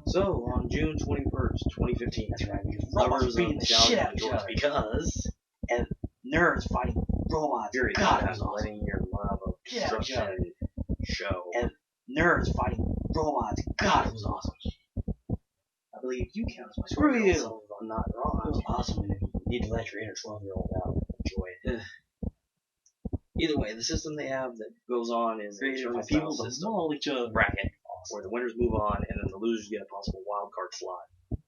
So, on June 21st, 2015, That's right, because lovers robots beating of the shit out of nostalgia each other. because And nerds fighting robots. Fury, God, it not was awesome. letting your love of Get out of each other. destruction show. And nerds fighting robots. God, it was awesome. I believe you count as my Screw girl, you. so if I'm not It was wrong. awesome, and you need to let your inner 12-year-old out and enjoy it. Either way, the system they have that goes on is a Created by tournament people style to system maul each other. bracket, where the winners move on and then the losers get a possible wild card slot,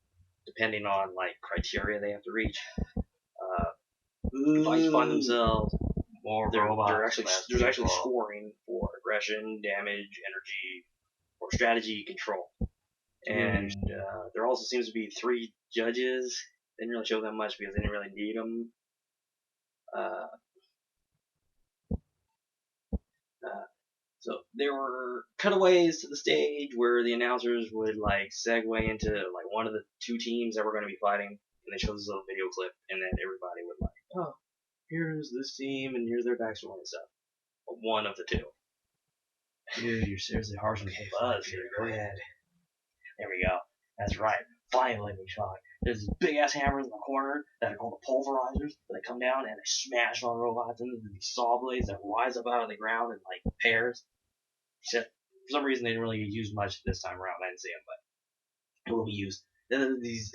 depending on like criteria they have to reach. Fights find themselves. There's actually scoring for aggression, damage, energy, or strategy control. And there also seems to be 3 judges. They didn't really show that much because they didn't really need them. So there were cutaways to the stage where the announcers would like segue into like one of the 2 teams that were going to be fighting, and they showed this little video clip, and then everybody would like, oh, here's this team, and here's their backstory and stuff. But one of the 2. Dude, you're seriously harsh on the Buzz, Fury. Go ahead. There we go. That's right. Finally, we shot. There's these big ass hammers in the corner that are called the pulverizers. They come down and they smash on robots into these saw blades that rise up out of the ground in like pairs. Except for some reason they didn't really use much this time around. I didn't see them, but it will be used. Then there's these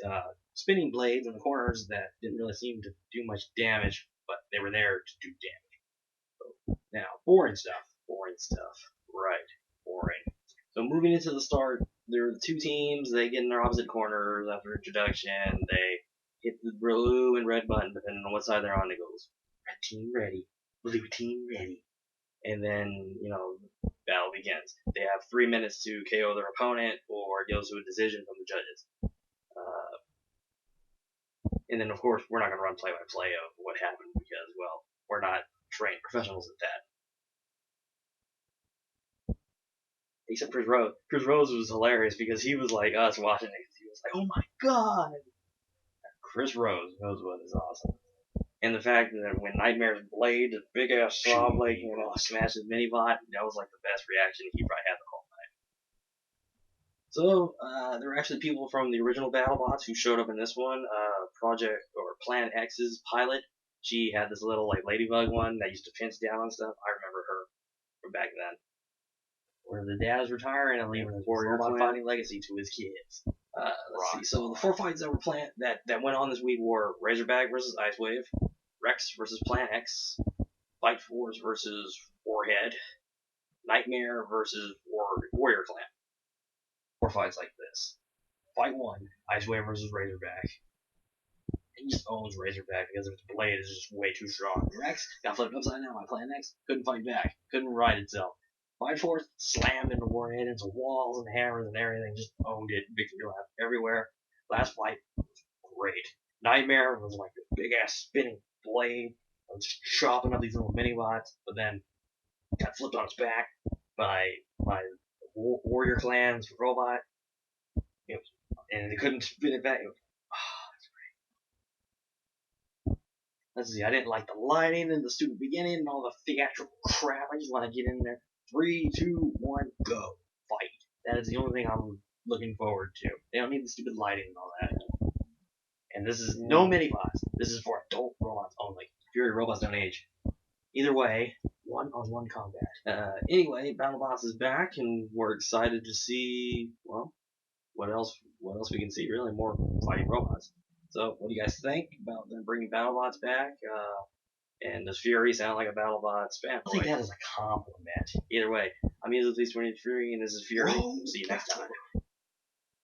spinning blades in the corners that didn't really seem to do much damage, but they were there to do damage. So, now, boring stuff. Right, boring. So moving into the start, there are 2 teams. They get in their opposite corners after introduction. They hit the blue and red button, depending on what side they're on. It goes, red team ready, blue team ready. And then, battle begins. They have 3 minutes to KO their opponent, or it goes to a decision from the judges. And then, of course, we're not going to run play-by-play of what happened because, well, we're not trained professionals at that. Except Chris Rose. Chris Rose was hilarious because he was like us watching it. He was like, oh my god! Chris Rose knows what is awesome. And the fact that when Nightmare's blade, the big ass saw blade, smashed his mini-bot, that was like the best reaction he probably had the whole night. So, there were actually people from the original Battlebots who showed up in this one. Plan X's pilot. She had this little like ladybug one that used to pinch down and stuff. I remember her from back then. Where the dad is retiring and leaving his warrior fighting legacy to his kids. Let's see. So the 4 fights that were that went on this week were Razorback versus Icewave, Rex versus Plan X, Fight Force versus Warhead, Nightmare versus Warrior Clan. 4 fights like this. Fight 1, Icewave versus Razorback. He just owns Razorback because its blade is just way too strong. Rex got flipped upside down by Plan X, couldn't fight back, couldn't ride itself. Fight Force slammed into Warhead, into walls and hammers and everything, just owned it. Victory lap everywhere. Last fight was great. Nightmare was like a big ass spinning blade, just chopping up these little mini bots, but then got flipped on its back by Warrior Clan's robot, and they couldn't spin it back. That's great. Let's see, I didn't like the lighting and the stupid beginning and all the theatrical crap. I just want to get in there. 3, 2, 1, go. Fight. That is the only thing I'm looking forward to. They don't need the stupid lighting and all that. And this is no mini-bots. This is for adult robots only. Fury robots don't age. Either way, one-on-one combat. Anyway, Battlebots is back, and we're excited to see, well, what else we can see, really. More fighting robots. So, what do you guys think about them bringing Battlebots back? And does Fury sound like a Battlebots fanboy? I think that is a compliment. Either way, I'm Easilypleased23 and this is Fury. See you next time.